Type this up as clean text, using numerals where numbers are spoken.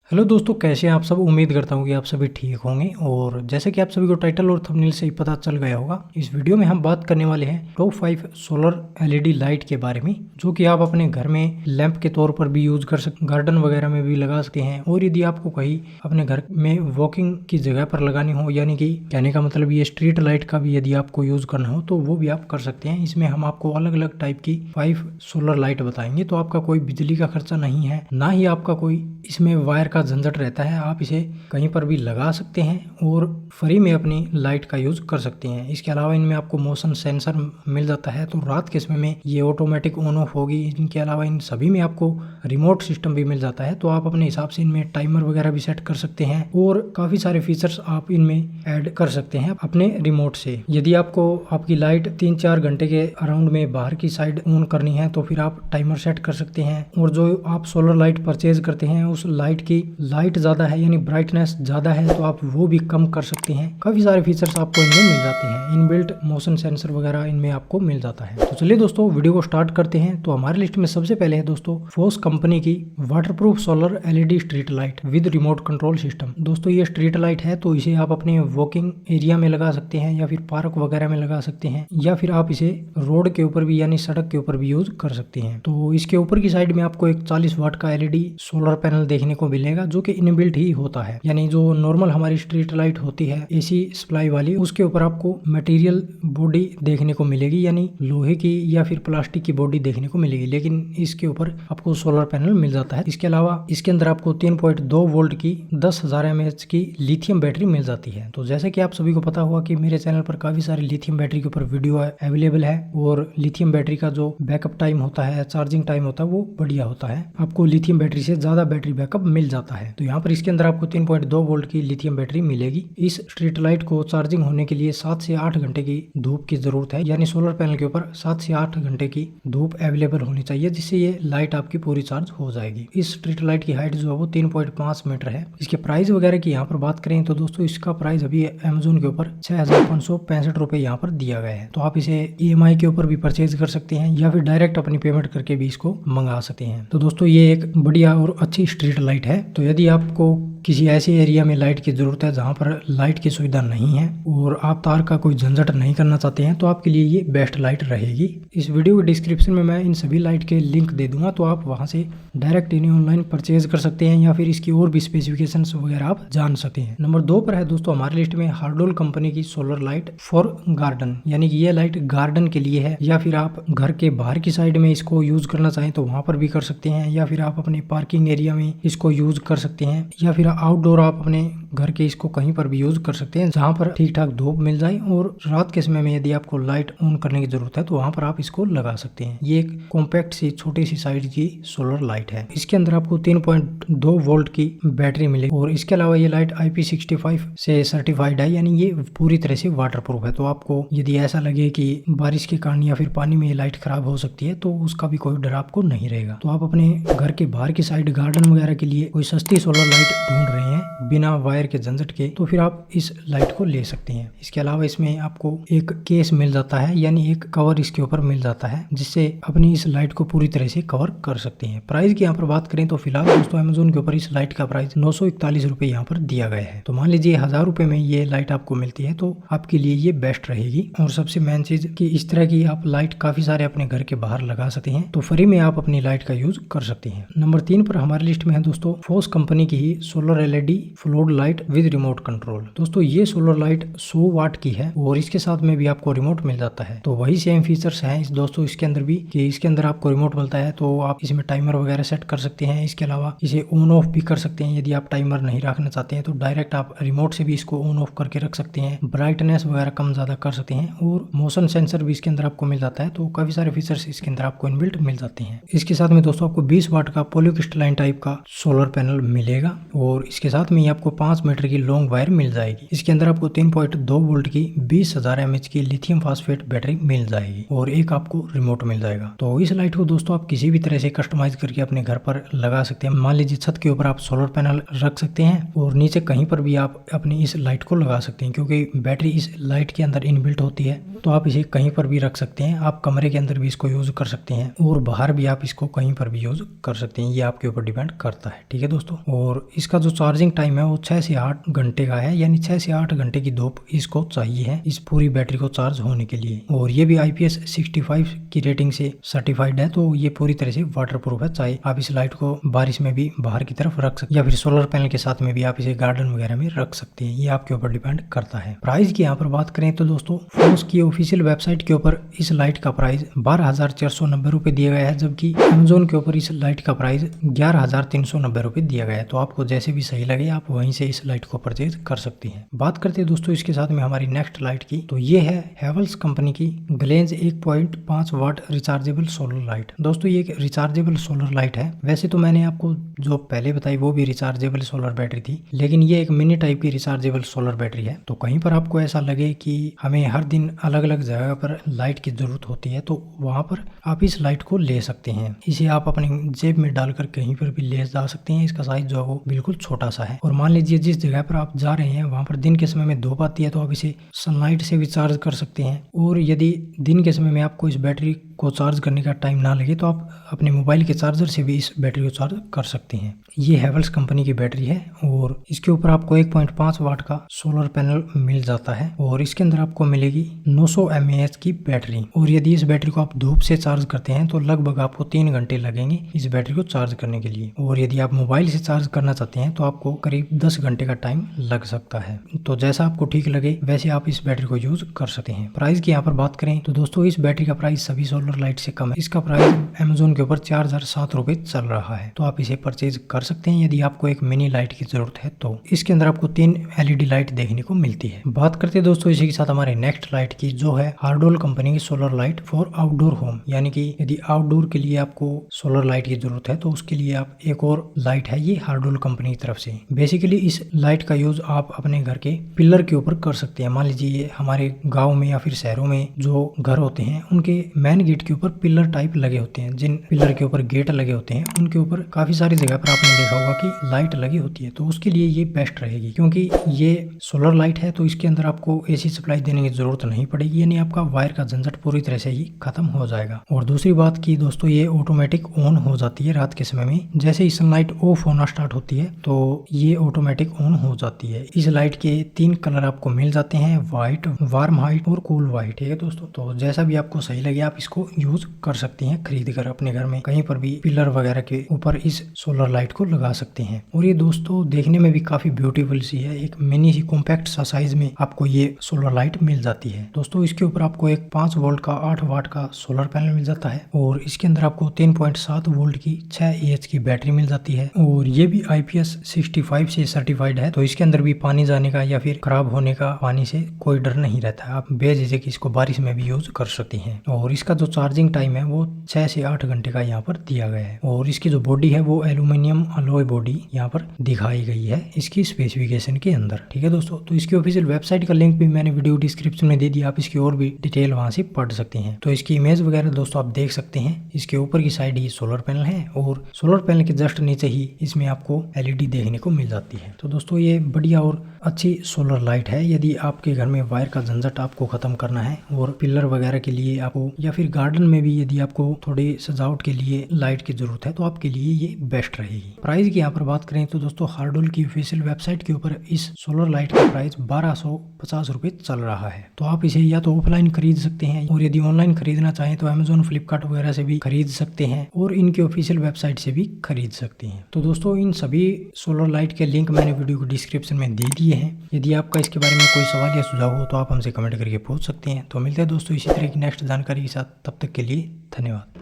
Hello दोस्तों, कैसे हैं आप सब। उम्मीद करता हूँ कि आप सभी ठीक होंगे। और जैसे कि आप सभी को टाइटल और थंबनेल से ही पता चल गया होगा, इस वीडियो में हम बात करने वाले हैं टॉप 5 सोलर एलईडी लाइट के बारे में, जो कि आप अपने घर में लैंप के तौर पर भी यूज कर सकते, गार्डन वगैरह में भी लगा सकते हैं। और यदि आपको कहीं अपने घर में वॉकिंग की जगह पर लगानी हो, यानी कि कहने का मतलब ये स्ट्रीट लाइट का भी यदि आपको यूज करना हो तो वो भी आप कर सकते हैं। इसमें हम आपको अलग अलग टाइप की 5 सोलर लाइट बताएंगे, तो आपका कोई बिजली का खर्चा नहीं है, ना ही आपका कोई इसमें वायर का झंझट रहता है। आप इसे कहीं पर भी लगा सकते हैं और फ्री में अपनी लाइट का यूज कर सकते हैं। इसके अलावा इनमें आपको मोशन सेंसर मिल जाता है, तो रात के समय में ये ऑटोमेटिक ऑन ऑफ होगी। इनके अलावा इन सभी में आपको रिमोट सिस्टम भी मिल जाता है, तो आप अपने हिसाब से इनमें टाइमर वगैरह भी सेट कर सकते हैं और काफी सारे फीचर्स आप इनमें ऐड कर सकते हैं अपने रिमोट से। यदि आपको आपकी लाइट 3-4 घंटे के अराउंड में बाहर की साइड ऑन करनी है तो फिर आप टाइमर सेट कर सकते हैं। और जो आप सोलर लाइट परचेज करते हैं उस लाइट की लाइट ज्यादा है यानी ब्राइटनेस ज्यादा है तो आप वो भी कम कर सकते हैं। काफी सारे फीचर्स आपको इनमें मिल जाते हैं। इनबिल्ट मोशन सेंसर वगैरह इनमें आपको मिल जाता है। तो चलिए दोस्तों, वीडियो को स्टार्ट करते हैं। तो हमारे लिस्ट में सबसे पहले है दोस्तों फोस कंपनी की waterproof solar LED street light with remote control system. दोस्तों ये स्ट्रीट लाइट है, तो इसे आप अपने वॉकिंग एरिया में लगा सकते हैं या फिर पार्क वगैरह में लगा सकते हैं, या फिर आप इसे रोड के ऊपर भी यानी सड़क के ऊपर भी यूज कर सकते हैं। तो इसके ऊपर की साइड में आपको एक 40 वाट का एलईडी सोलर पैनल देखने को मिलेगा, जो कि इनबिल्ट ही होता है। यानी जो नॉर्मल हमारी स्ट्रीट लाइट होती है एसी सप्लाई वाली, उसके ऊपर आपको मटेरियल बॉडी देखने को मिलेगी, यानी लोहे की या फिर प्लास्टिक की बॉडी देखने को मिलेगी, लेकिन इसके ऊपर आपको सोलर पैनल मिल जाता है। इसके अलावा इसके अंदर आपको 3.2 वोल्ट की 10,000 mAh की लिथियम बैटरी मिल जाती है। तो जैसे कि आप सभी को पता हुआ कि मेरे चैनल पर काफी सारी लिथियम बैटरी के ऊपर वीडियो अवेलेबल है, और लिथियम बैटरी का जो बैकअप टाइम होता है, चार्जिंग टाइम होता है, वो बढ़िया होता है। आपको लिथियम बैटरी से ज्यादा बैटरी बैकअप मिल जाता है। तो यहाँ पर इसके अंदर आपको 3.2 वोल्ट की लिथियम बैटरी मिलेगी। इस स्ट्रीट लाइट को चार्जिंग होने के लिए 7 से 8 घंटे की धूप की जरूरत है, यानी सोलर पैनल के ऊपर 7 से 8 घंटे की धूप अवेलेबल होनी चाहिए, जिससे ये लाइट आपकी पूरी चार्ज हो जाएगी। इस स्ट्रीट लाइट की हाइट जो है वो 3.5 मीटर है। इसके प्राइस वगैरह की यहाँ पर बात करें तो दोस्तों इसका प्राइस अभी अमेजोन के ऊपर 6,565 रुपए यहाँ पर दिया गया है। तो आप इसे EMI के ऊपर भी परचेज कर सकते हैं या फिर डायरेक्ट अपनी पेमेंट करके भी इसको मंगा सकते हैं। तो दोस्तों ये एक बढ़िया और अच्छी स्ट्रीट लाइट है। तो यदि आपको किसी ऐसे एरिया में लाइट की जरूरत है जहां पर लाइट की सुविधा नहीं है और आप तार का कोई झंझट नहीं करना चाहते हैं, तो आपके लिए ये बेस्ट लाइट रहेगी। इस वीडियो के डिस्क्रिप्शन में मैं इन सभी लाइट के लिंक दे दूंगा, तो आप वहां से डायरेक्ट इन्हें ऑनलाइन परचेज कर सकते हैं या फिर इसकी और भी स्पेसिफिकेशंस वगैरह आप जान सकते हैं। नंबर 2 पर है दोस्तों हमारी लिस्ट में हार्डोल कंपनी की सोलर लाइट फॉर गार्डन, यानी कि ये लाइट गार्डन के लिए है, या फिर आप घर के बाहर की साइड में इसको यूज करना चाहें तो वहां पर भी कर सकते हैं, या फिर आप अपने पार्किंग एरिया में इसको यूज कर सकते हैं, या फिर आउटडोर आप अपने घर के इसको कहीं पर भी यूज कर सकते हैं जहां पर ठीक ठाक धूप मिल जाए। और रात के समय में यदि आपको लाइट ऑन करने की जरूरत है तो वहां पर आप इसको लगा सकते हैं। ये एक कॉम्पैक्ट सी छोटी सी साइज की सोलर लाइट है। इसके अंदर आपको 3.2 वोल्ट की बैटरी मिलेगी, और इसके अलावा ये लाइट IP65 से सर्टिफाइड है, यानी ये पूरी तरह से वाटर प्रूफ है। तो आपको यदि ऐसा लगे कि बारिश के कारण या फिर पानी में ये लाइट खराब हो सकती है तो उसका भी कोई डर आपको नहीं रहेगा। तो आप अपने घर के बाहर की साइड गार्डन वगैरह के लिए कोई सस्ती सोलर लाइट ढूंढ रहे हैं बिना वायर के झंझट के, तो फिर आप इस लाइट को ले सकते हैं। इसके अलावा इसमें आपको एक केस मिल जाता है, यानी एक कवर इसके ऊपर मिल जाता है, जिससे अपनी इस लाइट को पूरी तरह से कवर कर सकते हैं। प्राइस की यहाँ पर बात करें तो फिलहाल दोस्तों अमेजोन के ऊपर इस लाइट का प्राइस 941 रुपए यहाँ पर दिया गया है। तो मान लीजिए 1000 रुपए में ये लाइट आपको मिलती है तो आपके लिए ये बेस्ट रहेगी। और सबसे मेन चीज कि इस तरह की आप लाइट काफी सारे अपने घर के बाहर लगा सकते हैं, तो फ्री में आप अपनी लाइट का यूज कर सकते हैं। नंबर 3 पर हमारी लिस्ट में है दोस्तों फोस कंपनी की ही solar LED flood light with remote control. दोस्तों ये सोलर लाइट 100 वाट की है और इसके साथ में भी आपको रिमोट मिल जाता है। तो वही सेम फीचर्स हैं इस दोस्तों इसके अंदर भी, कि इसके अंदर आपको रिमोट मिलता है, तो आप इसमें टाइमर वगैरह सेट कर सकते हैं। इसके अलावा इसे ऑन ऑफ भी कर सकते हैं। यदि आप टाइमर नहीं रखना चाहते हैं तो डायरेक्ट आप रिमोट से भी इसको ऑन ऑफ करके रख सकते हैं। ब्राइटनेस वगैरह कम ज्यादा कर सकते हैं, और मोशन सेंसर भी इसके अंदर आपको मिल जाता है। तो काफी सारे फीचर्स इसके अंदर आपको इनबिल्ट मिल जाते हैं। इसके साथ में दोस्तों आपको 20 वाट का पॉलीक्रिस्टलाइन टाइप का सोलर पैनल मिलेगा, और इसके साथ में ही आपको 5 5 मीटर की लॉन्ग वायर मिल जाएगी। इसके अंदर आपको 3.2 वोल्ट की 20,000 mAh की लिथियम फास्फेट बैटरी मिल जाएगी और एक आपको रिमोट मिल जाएगा। तो इस लाइट को दोस्तों आप किसी भी तरह से कस्टमाइज करके अपने घर पर लगा सकते हैं। मान लीजिए छत के ऊपर आप सोलर पैनल रख सकते हैं और नीचे कहीं पर भी आप अपनी इस लाइट को लगा सकते हैं, क्योंकि बैटरी इस लाइट के अंदर इनबिल्ट होती है। तो आप इसे कहीं पर भी रख सकते हैं। आप कमरे के अंदर भी इसको यूज कर सकते हैं और बाहर भी आप इसको कहीं पर भी यूज कर सकते हैं। ये आपके ऊपर डिपेंड करता है, ठीक है दोस्तों। और इसका जो चार्जिंग टाइम है वो 6 से 8 घंटे का है, यानी 6 से 8 घंटे की धूप इसको चाहिए है इस पूरी बैटरी को चार्ज होने के लिए। और ये भी IP65 की रेटिंग से सर्टिफाइड है, तो ये पूरी तरह से वाटर प्रूफ है। चाहे आप इस लाइट को बारिश में भी बाहर की तरफ रख सकते हैं या फिर सोलर पैनल के साथ में भी आप इसे गार्डन वगैरह में रख सकते हैं। ये आपके ऊपर डिपेंड करता है। प्राइस की यहाँ पर बात करें तो दोस्तों फोस की ऑफिशियल वेबसाइट के ऊपर इस लाइट का प्राइस 12,490 रुपए दिया गया है, जबकि अमेजोन के ऊपर इस लाइट का प्राइस 11,390 रुपए दिया गया है। तो आपको जैसे भी सही लगे आप वहीं से इस लाइट को परचेज कर सकते हैं। बात करते हैं दोस्तों इसके साथ में हमारी नेक्स्ट लाइट की, तो ये है हेवल्स कंपनी की ग्लेंज 1.5 वाट रिचार्जेबल सोलर लाइट। दोस्तों ये एक रिचार्जेबल सोलर लाइट है। वैसे तो मैंने आपको जो पहले बताई वो भी रिचार्जेबल सोलर बैटरी थी, लेकिन ये एक मिनी टाइप की रिचार्जेबल सोलर बैटरी है। तो कहीं पर आपको ऐसा लगे कि हमें हर दिन अलग अलग जगह पर लाइट की जरूरत होती है, तो वहां पर आप इस लाइट को ले सकते हैं। इसे आप अपनी जेब में डालकर कहीं पर भी ले जा सकते हैं। इसका साइज जो है वो बिल्कुल छोटा सा है। और मान लीजिए जिस जगह पर आप जा रहे हैं वहां पर दिन के समय में धूप आती है, तो आप इसे सनलाइट से भी चार्ज कर सकते हैं। और यदि दिन के समय में आपको इस बैटरी को चार्ज करने का टाइम ना लगे तो आप अपने मोबाइल के चार्जर से भी इस बैटरी को चार्ज कर सकते हैं। ये हेवल्स कंपनी की बैटरी है और इसके ऊपर आपको 1.5 वाट का सोलर पैनल मिल जाता है और इसके अंदर आपको मिलेगी 900 mAh की बैटरी। और यदि इस बैटरी को आप धूप से चार्ज करते हैं तो लगभग आपको 3 घंटे लगेंगे इस बैटरी को चार्ज करने के लिए। और यदि आप मोबाइल से चार्ज करना चाहते हैं तो आपको करीब 10 घंटे का टाइम लग सकता है। तो जैसा आपको ठीक लगे वैसे आप इस बैटरी को यूज कर सकते हैं। प्राइस की यहाँ पर बात करें तो दोस्तों इस बैटरी का प्राइस सभी सोलर लाइट से कम है। इसका प्राइस अमेजोन के ऊपर 4,007 रुपए चल रहा है। तो आप इसे परचेज कर सकते हैं यदि आपको एक मिनी लाइट की जरूरत है। तो इसके अंदर आपको 3 LED लाइट देखने को मिलती है। बात करते हैं दोस्तों इसी के साथ हमारे नेक्स्ट लाइट की, जो है हार्डोल कंपनी की solar light for outdoor home. यानी कि यदि आउटडोर के लिए आपको सोलर लाइट की जरूरत है तो उसके लिए आप एक और लाइट है ये हार्डोल कंपनी की तरफ से। बेसिकली इस लाइट का यूज आप अपने घर के पिलर के ऊपर कर सकते हैं। मान लीजिए हमारे गाँव में या फिर शहरों में जो घर होते हैं उनके मेन गेट के ऊपर पिलर टाइप लगे होते हैं। जिन पिलर के ऊपर गेट लगे होते हैं उनके ऊपर काफी सारी जगह पर आपने देखा होगा कि लाइट लगी होती है। तो उसके लिए ये बेस्ट रहेगी, क्योंकि ये सोलर लाइट है तो इसके अंदर आपको AC सप्लाई देने की जरूरत नहीं पड़ेगी, यानी आपका वायर का झंझट पूरी तरह से ही खत्म हो जाएगा। और दूसरी बात की दोस्तों ये ऑटोमेटिक ऑन हो जाती है रात के समय में। जैसे ही सनलाइट ऑफ होना स्टार्ट होती है तो ये ऑटोमेटिक ऑन हो जाती है। इस लाइट के 3 कलर आपको मिल जाते हैं, व्हाइट, वार्म व्हाइट और कूल व्हाइट, ठीक है दोस्तों। तो जैसा भी आपको सही लगे आप इसको यूज कर सकते हैं खरीद कर अपने घर में कहीं पर भी पिलर वगैरह के ऊपर इस सोलर लाइट को लगा सकते हैं। और ये दोस्तों देखने में भी काफी ब्यूटीफुल सी है। एक मिनी सी कॉम्पैक्ट सा साइज में आपको ये सोलर लाइट मिल जाती है। दोस्तों इसके ऊपर आपको एक 5 वोल्ट का 8 वाट का सोलर पैनल मिल जाता है और इसके अंदर आपको 3.7 वोल्ट की 6 Ah की बैटरी मिल जाती है। और ये भी IP65 से सर्टिफाइड है। तो इसके अंदर भी पानी जाने का या फिर खराब होने का पानी से कोई डर नहीं रहता है। आप बेझिझक इसको बारिश में भी यूज कर सकते हैं। और इसका जो चार्जिंग टाइम है वो 6 से 8 घंटे का यहाँ पर दिया गया है। और इसकी जो बॉडी है वो एल्यूमिनियम अलॉय बॉडी यहाँ पर दिखाई गई है इसकी स्पेसिफिकेशन के अंदर, ठीक है दोस्तों। तो इसकी ऑफिशियल वेबसाइट का लिंक भी मैंने वीडियो डिस्क्रिप्शन में दे दिया, आप इसकी और भी डिटेल वहां से पढ़ सकते हैं। तो इसकी इमेज वगैरह दोस्तों आप देख सकते हैं। इसके ऊपर की साइड ही सोलर पैनल है और सोलर पैनल के जस्ट नीचे ही इसमें आपको LED देखने को मिल जाती है। तो दोस्तों ये बढ़िया और अच्छी सोलर लाइट है। यदि आपके घर में वायर का झंझट आपको खत्म करना है और पिलर वगैरह के लिए आपको या फिर गार्डन में भी यदि आपको थोड़ी सजावट के लिए लाइट की जरूरत है तो आपके लिए ये बेस्ट रहेगी। प्राइस की यहाँ पर बात करें तो दोस्तों हार्डोल की ऑफिशियल वेबसाइट के ऊपर इस सोलर लाइट का प्राइस 1250 रुपए चल रहा है। तो आप इसे या तो ऑफलाइन खरीद सकते हैं और यदि ऑनलाइन खरीदना चाहें तो अमेजोन, फ्लिपकार्ट वगैरह से भी खरीद सकते हैं और इनके ऑफिशियल वेबसाइट से भी खरीद सकते हैं। तो दोस्तों इन सभी सोलर लाइट के लिंक मैंने वीडियो को डिस्क्रिप्शन में दे दिए हैं। यदि आपका इसके बारे में कोई सवाल या सुझाव हो तो आप हमसे कमेंट करके पूछ सकते हैं। तो मिलते हैं दोस्तों इसी तरह की नेक्स्ट जानकारी के साथ, तब तक के लिए धन्यवाद।